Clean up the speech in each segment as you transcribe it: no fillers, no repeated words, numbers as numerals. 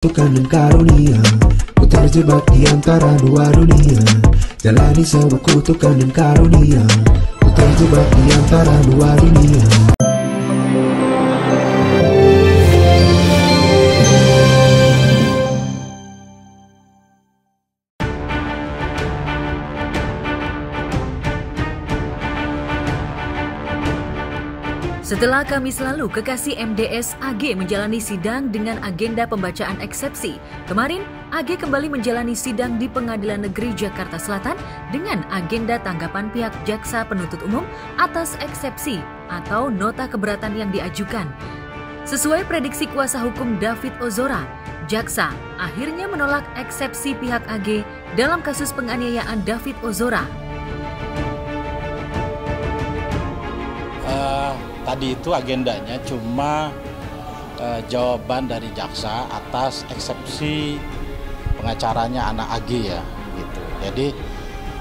Tuhan dan karunia, ku terjebak di antara dua dunia. Jalani sebuah kutukan dan karunia, ku terjebak di antara dua dunia. Setelah Kamis lalu, kekasih MDS AG menjalani sidang dengan agenda pembacaan eksepsi. Kemarin, AG kembali menjalani sidang di Pengadilan Negeri Jakarta Selatan dengan agenda tanggapan pihak jaksa penuntut umum atas eksepsi atau nota keberatan yang diajukan. Sesuai prediksi kuasa hukum David Ozora, jaksa akhirnya menolak eksepsi pihak AG dalam kasus penganiayaan David Ozora. Tadi itu agendanya cuma jawaban dari jaksa atas eksepsi pengacaranya anak AG ya, gitu. Jadi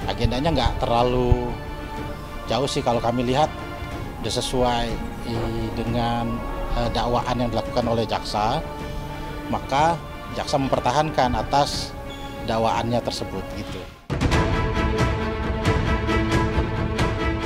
agendanya nggak terlalu jauh sih kalau kami lihat, udah sesuai dengan dakwaan yang dilakukan oleh jaksa, maka jaksa mempertahankan atas dakwaannya tersebut gitu.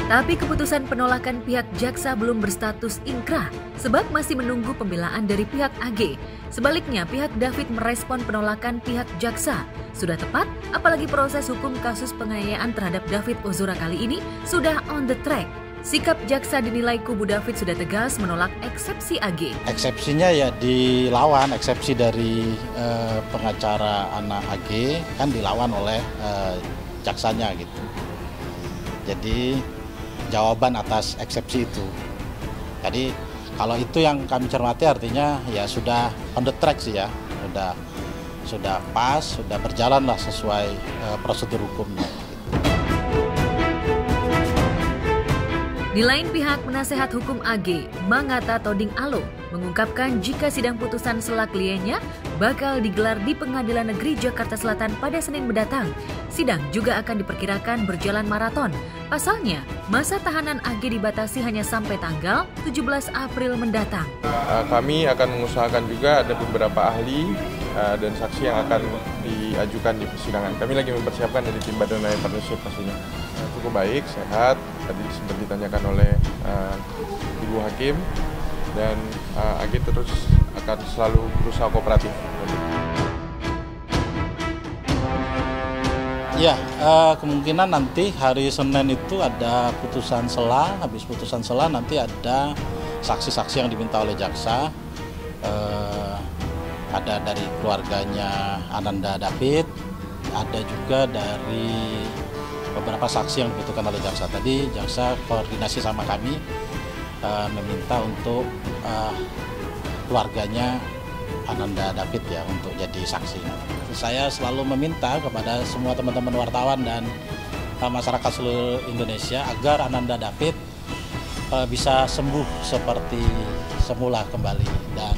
Tapi keputusan penolakan pihak jaksa belum berstatus inkrah sebab masih menunggu pembelaan dari pihak AG. Sebaliknya, pihak David merespon penolakan pihak jaksa. Sudah tepat, apalagi proses hukum kasus penganiayaan terhadap David Ozora kali ini sudah on the track. Sikap jaksa dinilai kubu David sudah tegas menolak eksepsi AG. Eksepsinya ya dilawan, eksepsi dari pengacara anak AG kan dilawan oleh jaksanya gitu. Jadi jawaban atas eksepsi itu. Jadi kalau itu yang kami cermati artinya ya sudah on the track sih ya, sudah pas, sudah berjalan lah sesuai prosedur hukumnya. Di lain pihak, penasehat hukum AG, Mangata Toding Alo, mengungkapkan jika sidang putusan sela kliennya bakal digelar di Pengadilan Negeri Jakarta Selatan pada Senin mendatang. Sidang juga akan diperkirakan berjalan maraton. Pasalnya, masa tahanan AG dibatasi hanya sampai tanggal 17 April mendatang. Kami akan mengusahakan juga ada beberapa ahli dan saksi yang akan diajukan di persidangan. Kami lagi mempersiapkan dari tim Badan Layanan Partnership pastinya. Cukup baik, sehat, tadi sempat ditanyakan oleh Ibu Hakim, dan AG terus akan selalu berusaha kooperatif. Ya, kemungkinan nanti hari Senin itu ada putusan sela, habis putusan sela nanti ada saksi-saksi yang diminta oleh jaksa, ada dari keluarganya Ananda David, ada juga dari beberapa saksi yang dibutuhkan oleh jaksa. Tadi jaksa koordinasi sama kami, meminta untuk keluarganya Ananda David ya untuk jadi saksi. Saya selalu meminta kepada semua teman-teman wartawan dan masyarakat seluruh Indonesia agar Ananda David bisa sembuh seperti semula kembali dan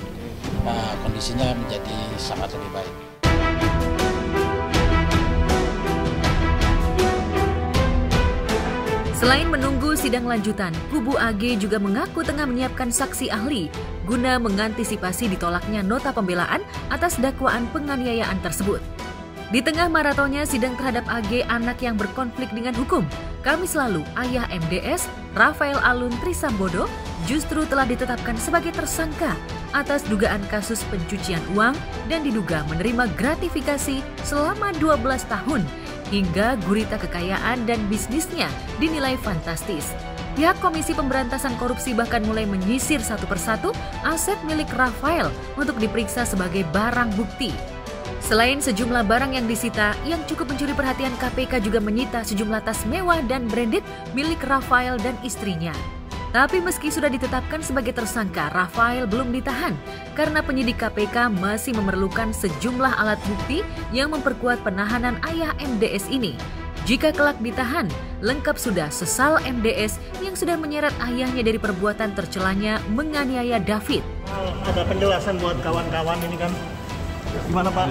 kondisinya menjadi sangat lebih baik. Selain menunggu sidang lanjutan, kubu AG juga mengaku tengah menyiapkan saksi ahli guna mengantisipasi ditolaknya nota pembelaan atas dakwaan penganiayaan tersebut. Di tengah maratonnya sidang terhadap AG anak yang berkonflik dengan hukum, Kamis lalu ayah MDS, Rafael Alun Trisambodo, justru telah ditetapkan sebagai tersangka atas dugaan kasus pencucian uang dan diduga menerima gratifikasi selama 12 tahun. Hingga gurita kekayaan dan bisnisnya dinilai fantastis. Pihak Komisi Pemberantasan Korupsi bahkan mulai menyisir satu persatu aset milik Rafael untuk diperiksa sebagai barang bukti. Selain sejumlah barang yang disita, yang cukup mencuri perhatian KPK juga menyita sejumlah tas mewah dan branded milik Rafael dan istrinya. Tapi meski sudah ditetapkan sebagai tersangka, Rafael belum ditahan karena penyidik KPK masih memerlukan sejumlah alat bukti yang memperkuat penahanan ayah MDS ini. Jika kelak ditahan, lengkap sudah sesal MDS yang sudah menyeret ayahnya dari perbuatan tercelanya menganiaya David. Ada penjelasan buat kawan-kawan ini kan, gimana Pak?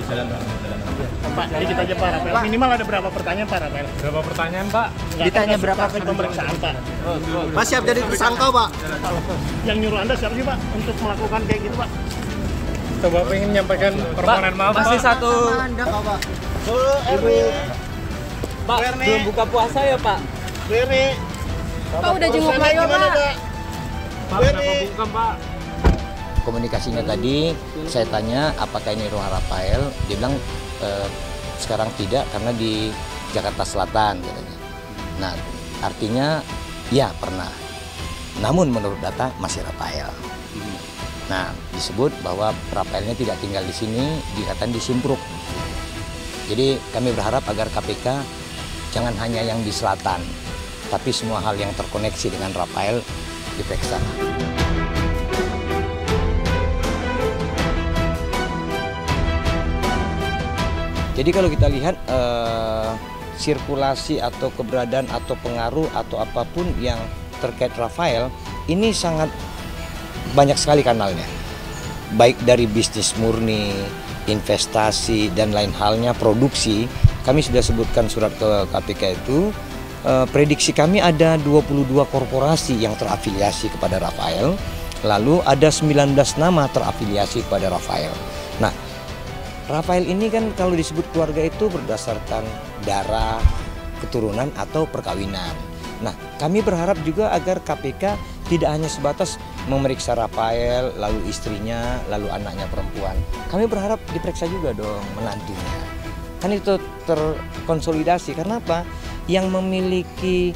Pak, dikit aja Pak Rafael. Minimal ada berapa pertanyaan Pak Rafael? Berapa pertanyaan Pak? Ditanya berapa pemeriksaan Pak? Mas siap jadi tersangka Pak? Yang nyuruh Anda siapa sih Pak untuk melakukan kayak gitu Pak? Atau Bapak ingin menyampaikan permohonan maaf, masih Pak? satu. Ibu, Pak, belum buka puasa ya, Pak? Pak udah jenguk Mario, Pak. Pak, kenapa bukan, Pak? Komunikasinya tadi, saya tanya apakah ini rumah Rafael, dia bilang sekarang tidak karena di Jakarta Selatan katanya. Nah, artinya ya pernah. Namun menurut data masih Rafael. Nah, disebut bahwa Rafaelnya tidak tinggal di sini, dikatakan di Simpruk. Jadi kami berharap agar KPK jangan hanya yang di selatan, tapi semua hal yang terkoneksi dengan Rafael diperiksa. Jadi kalau kita lihat sirkulasi atau keberadaan atau pengaruh atau apapun yang terkait Rafael, ini sangat banyak sekali kanalnya. Baik dari bisnis murni, investasi, dan lain halnya, produksi. Kami sudah sebutkan surat ke KPK itu, prediksi kami ada 22 korporasi yang terafiliasi kepada Rafael, lalu ada 19 nama terafiliasi kepada Rafael. Nah, Rafael ini kan kalau disebut keluarga itu berdasarkan darah, keturunan atau perkawinan. Nah, kami berharap juga agar KPK tidak hanya sebatas memeriksa Rafael, lalu istrinya, lalu anaknya perempuan. Kami berharap diperiksa juga dong menantunya. Kan itu terkonsolidasi. Karena apa? Yang memiliki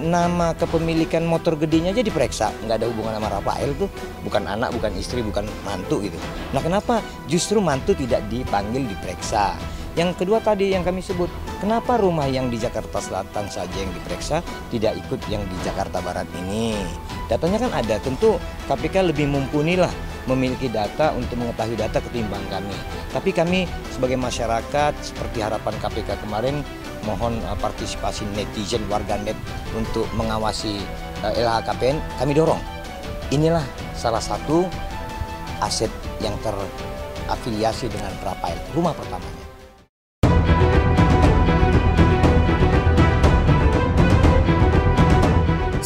nama kepemilikan motor gedenya aja diperiksa, nggak ada hubungan sama Rafael tuh, bukan anak, bukan istri, bukan mantu gitu. Nah, kenapa justru mantu tidak dipanggil diperiksa? Yang kedua tadi yang kami sebut, kenapa rumah yang di Jakarta Selatan saja yang diperiksa, tidak ikut yang di Jakarta Barat ini? Datanya kan ada, tentu KPK lebih mumpuni lah memiliki data untuk mengetahui data ketimbang kami. Tapi kami sebagai masyarakat, seperti harapan KPK kemarin, mohon partisipasi netizen, warganet untuk mengawasi LHKPN, kami dorong. Inilah salah satu aset yang terafiliasi dengan Rafael, rumah pertamanya.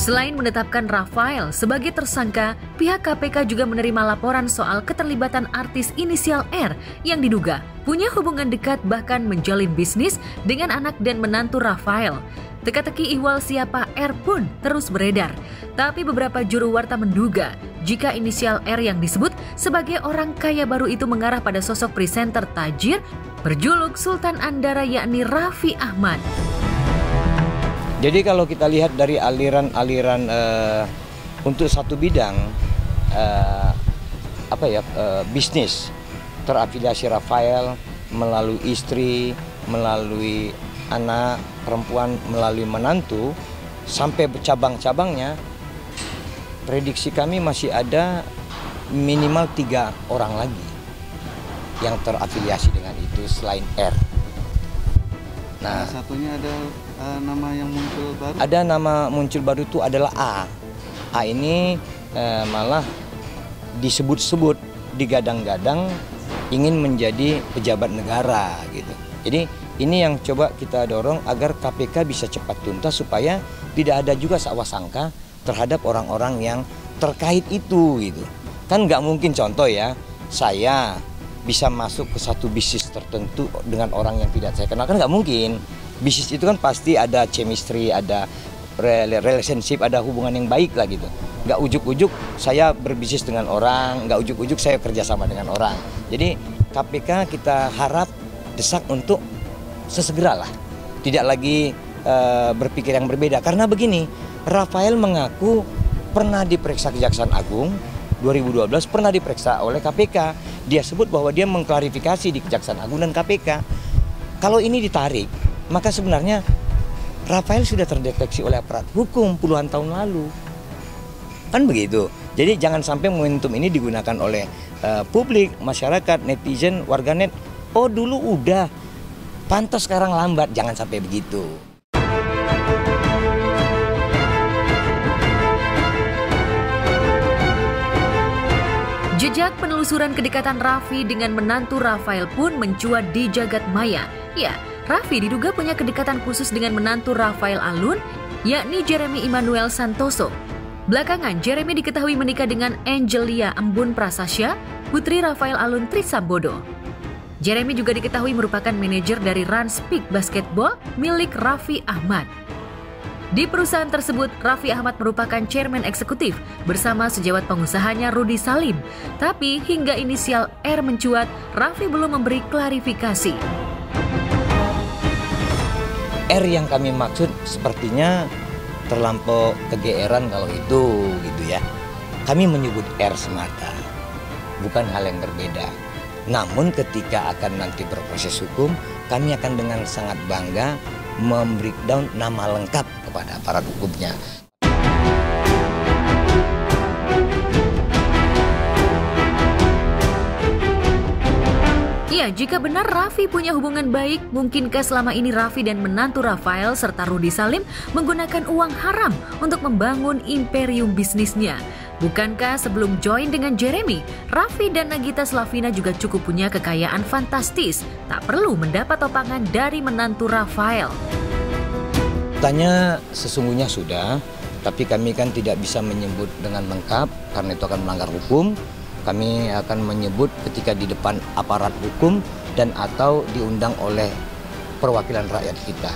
Selain menetapkan Rafael sebagai tersangka, pihak KPK juga menerima laporan soal keterlibatan artis inisial R yang diduga punya hubungan dekat bahkan menjalin bisnis dengan anak dan menantu Rafael. Teka-teki ihwal siapa R pun terus beredar. Tapi beberapa juru warta menduga jika inisial R yang disebut sebagai orang kaya baru itu mengarah pada sosok presenter tajir berjuluk Sultan Andara yakni Raffi Ahmad. Jadi kalau kita lihat dari aliran-aliran untuk satu bidang bisnis terafiliasi Rafael melalui istri, melalui anak perempuan, melalui menantu sampai bercabang-cabangnya, prediksi kami masih ada minimal 3 orang lagi yang terafiliasi dengan itu selain R. Nah, satunya ada nama yang muncul baru? Ada nama muncul baru itu adalah A. A ini malah disebut-sebut, digadang-gadang ingin menjadi pejabat negara gitu. Jadi ini yang coba kita dorong agar KPK bisa cepat tuntas supaya tidak ada juga sangka sangka terhadap orang-orang yang terkait itu gitu. Kan nggak mungkin contoh ya, saya bisa masuk ke satu bisnis tertentu dengan orang yang tidak saya kenal, kan nggak mungkin. Bisnis itu kan pasti ada chemistry, ada relationship, ada hubungan yang baik lah gitu. Nggak ujuk-ujuk saya berbisnis dengan orang, nggak ujuk-ujuk saya kerjasama dengan orang. Jadi KPK kita harap desak untuk sesegera lah, tidak lagi berpikir yang berbeda. Karena begini, Rafael mengaku pernah diperiksa Kejaksaan Agung 2012, pernah diperiksa oleh KPK. Dia sebut bahwa dia mengklarifikasi di Kejaksaan Agung dan KPK. Kalau ini ditarik, maka sebenarnya Rafael sudah terdeteksi oleh aparat hukum puluhan tahun lalu. Kan begitu. Jadi jangan sampai momentum ini digunakan oleh publik, masyarakat, netizen, warganet. Oh dulu udah, pantas sekarang lambat. Jangan sampai begitu. Jejak penelusuran kedekatan Raffi dengan menantu Rafael pun mencuat di jagat maya. Ya, Raffi diduga punya kedekatan khusus dengan menantu Rafael Alun, yakni Jeremy Emmanuel Santoso. Belakangan, Jeremy diketahui menikah dengan Angelia Embun Prasasya, putri Rafael Alun Trisambodo. Jeremy juga diketahui merupakan manajer dari Rans Peak Basketball milik Raffi Ahmad. Di perusahaan tersebut, Raffi Ahmad merupakan chairman eksekutif bersama sejawat pengusahanya Rudy Salim. Tapi hingga inisial R mencuat, Raffi belum memberi klarifikasi. R yang kami maksud sepertinya terlampau kegeeran kalau itu gitu ya. Kami menyebut R semata, bukan hal yang berbeda. Namun ketika akan nanti berproses hukum, kami akan dengan sangat bangga membreakdown nama lengkap kepada aparat hukumnya. Ya, jika benar Raffi punya hubungan baik, mungkinkah selama ini Raffi dan menantu Rafael serta Rudy Salim menggunakan uang haram untuk membangun imperium bisnisnya? Bukankah sebelum join dengan Jeremy, Raffi dan Nagita Slavina juga cukup punya kekayaan fantastis, tak perlu mendapat topangan dari menantu Rafael? Tanya sesungguhnya sudah, tapi kami kan tidak bisa menyebut dengan lengkap karena itu akan melanggar hukum. Kami akan menyebut ketika di depan aparat hukum dan atau diundang oleh perwakilan rakyat kita.